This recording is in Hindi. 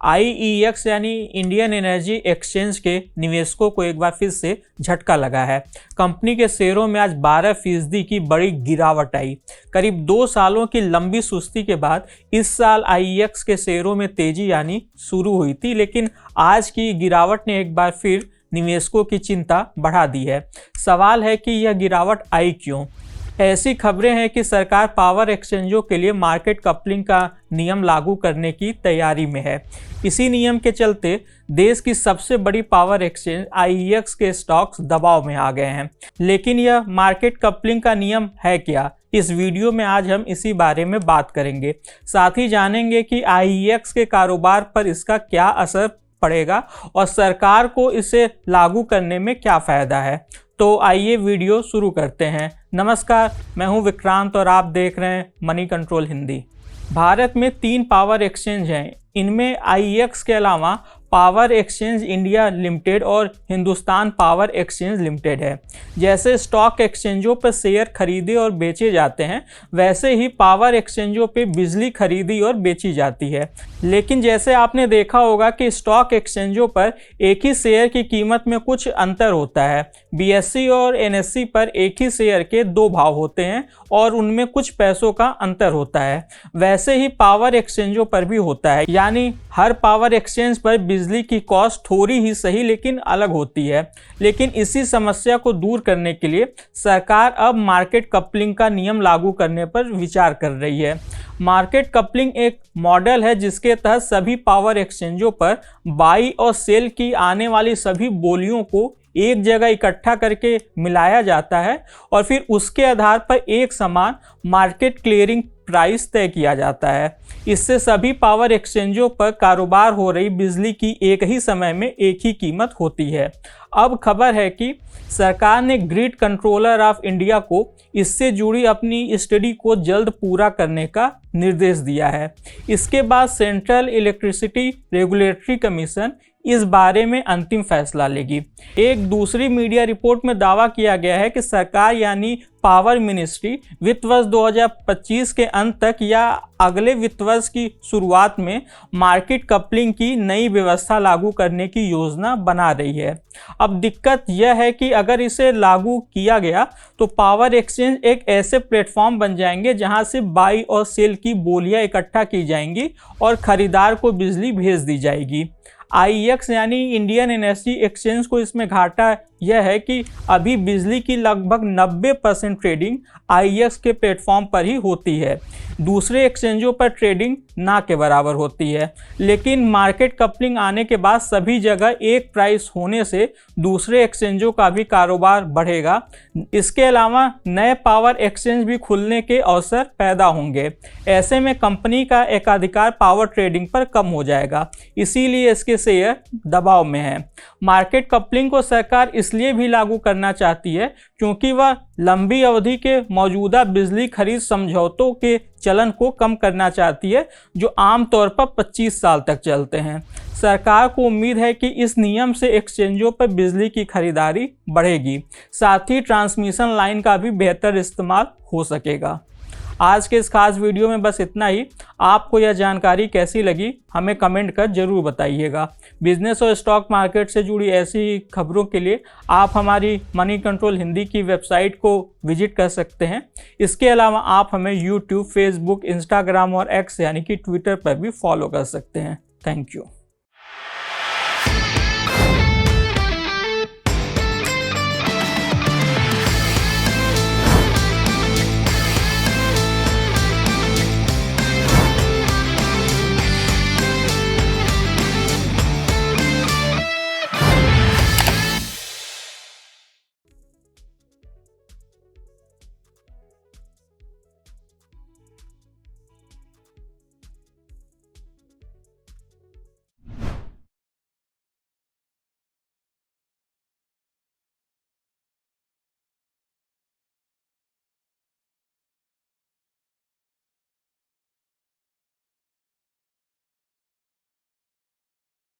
IEX यानी इंडियन एनर्जी एक्सचेंज के निवेशकों को एक बार फिर से झटका लगा है। कंपनी के शेयरों में आज 12% की बड़ी गिरावट आई। करीब 2 सालों की लंबी सुस्ती के बाद इस साल IEX के शेयरों में तेजी आनी शुरू हुई थी, लेकिन आज की गिरावट ने एक बार फिर निवेशकों की चिंता बढ़ा दी है। सवाल है कि यह गिरावट आई क्यों? ऐसी खबरें हैं कि सरकार पावर एक्सचेंजों के लिए मार्केट कपलिंग का नियम लागू करने की तैयारी में है। इसी नियम के चलते देश की सबसे बड़ी पावर एक्सचेंज IEX के स्टॉक्स दबाव में आ गए हैं। लेकिन यह मार्केट कपलिंग का नियम है क्या? इस वीडियो में आज हम इसी बारे में बात करेंगे। साथ ही जानेंगे कि IEX के कारोबार पर इसका क्या असर पड़ेगा और सरकार को इसे लागू करने में क्या फ़ायदा है। तो आइए वीडियो शुरू करते हैं। नमस्कार, मैं हूं विक्रांत और आप देख रहे हैं मनी कंट्रोल हिंदी। भारत में 3 पावर एक्सचेंज हैं। इनमें IEX के अलावा पावर एक्सचेंज इंडिया लिमिटेड और हिंदुस्तान पावर एक्सचेंज लिमिटेड है। जैसे स्टॉक एक्सचेंजों पर शेयर खरीदे और बेचे जाते हैं, वैसे ही पावर एक्सचेंजों पे बिजली खरीदी और बेची जाती है। लेकिन जैसे आपने देखा होगा कि स्टॉक एक्सचेंजों पर एक ही शेयर की कीमत में कुछ अंतर होता है। BSE और NSE पर एक ही शेयर के 2 भाव होते हैं और उनमें कुछ पैसों का अंतर होता है। वैसे ही पावर एक्सचेंजों पर भी होता है, यानी हर पावर एक्सचेंज पर बिजली की कॉस्ट थोड़ी ही सही लेकिन अलग होती है। लेकिन इसी समस्या को दूर करने के लिए सरकार अब मार्केट कपलिंग का नियम लागू करने पर विचार कर रही है। मार्केट कपलिंग एक मॉडल है जिसके तहत सभी पावर एक्सचेंजों पर बाई और सेल की आने वाली सभी बोलियों को एक जगह इकट्ठा करके मिलाया जाता है और फिर उसके आधार पर एक समान मार्केट क्लियरिंग प्राइस तय किया जाता है। इससे सभी पावर एक्सचेंजों पर कारोबार हो रही बिजली की एक ही समय में एक ही कीमत होती है। अब खबर है कि सरकार ने ग्रिड कंट्रोलर ऑफ इंडिया को इससे जुड़ी अपनी स्टडी को जल्द पूरा करने का निर्देश दिया है। इसके बाद सेंट्रल इलेक्ट्रिसिटी रेगुलेटरी कमीशन इस बारे में अंतिम फैसला लेगी। एक दूसरी मीडिया रिपोर्ट में दावा किया गया है कि सरकार यानी पावर मिनिस्ट्री वित्त वर्ष 2025 के अंत तक या अगले वित्त वर्ष की शुरुआत में मार्केट कपलिंग की नई व्यवस्था लागू करने की योजना बना रही है। अब दिक्कत यह है कि अगर इसे लागू किया गया तो पावर एक्सचेंज एक ऐसे प्लेटफॉर्म बन जाएंगे जहां से बाई और सेल की बोलियां इकट्ठा की जाएंगी और खरीदार को बिजली भेज दी जाएगी। IEX यानी इंडियन एनर्जी एक्सचेंज को इसमें घाटा यह है कि अभी बिजली की लगभग 90% ट्रेडिंग IEX के प्लेटफॉर्म पर ही होती है। दूसरे एक्सचेंजों पर ट्रेडिंग ना के बराबर होती है। लेकिन मार्केट कपलिंग आने के बाद सभी जगह एक प्राइस होने से दूसरे एक्सचेंजों का भी कारोबार बढ़ेगा। इसके अलावा नए पावर एक्सचेंज भी खुलने के अवसर पैदा होंगे। ऐसे में कंपनी का एकाधिकार पावर ट्रेडिंग पर कम हो जाएगा, इसीलिए इसके शेयर दबाव में है। मार्केट कपलिंग को सरकार इसलिए भी लागू करना चाहती है क्योंकि वह लंबी अवधि के मौजूदा बिजली खरीद समझौतों के चलन को कम करना चाहती है, जो आमतौर पर 25 साल तक चलते हैं। सरकार को उम्मीद है कि इस नियम से एक्सचेंजों पर बिजली की खरीदारी बढ़ेगी, साथ ही ट्रांसमिशन लाइन का भी बेहतर इस्तेमाल हो सकेगा। आज के इस खास वीडियो में बस इतना ही। आपको यह जानकारी कैसी लगी हमें कमेंट कर जरूर बताइएगा। बिजनेस और स्टॉक मार्केट से जुड़ी ऐसी खबरों के लिए आप हमारी मनी कंट्रोल हिंदी की वेबसाइट को विजिट कर सकते हैं। इसके अलावा आप हमें यूट्यूब, फेसबुक, इंस्टाग्राम और एक्स यानी कि ट्विटर पर भी फॉलो कर सकते हैं। Thank you.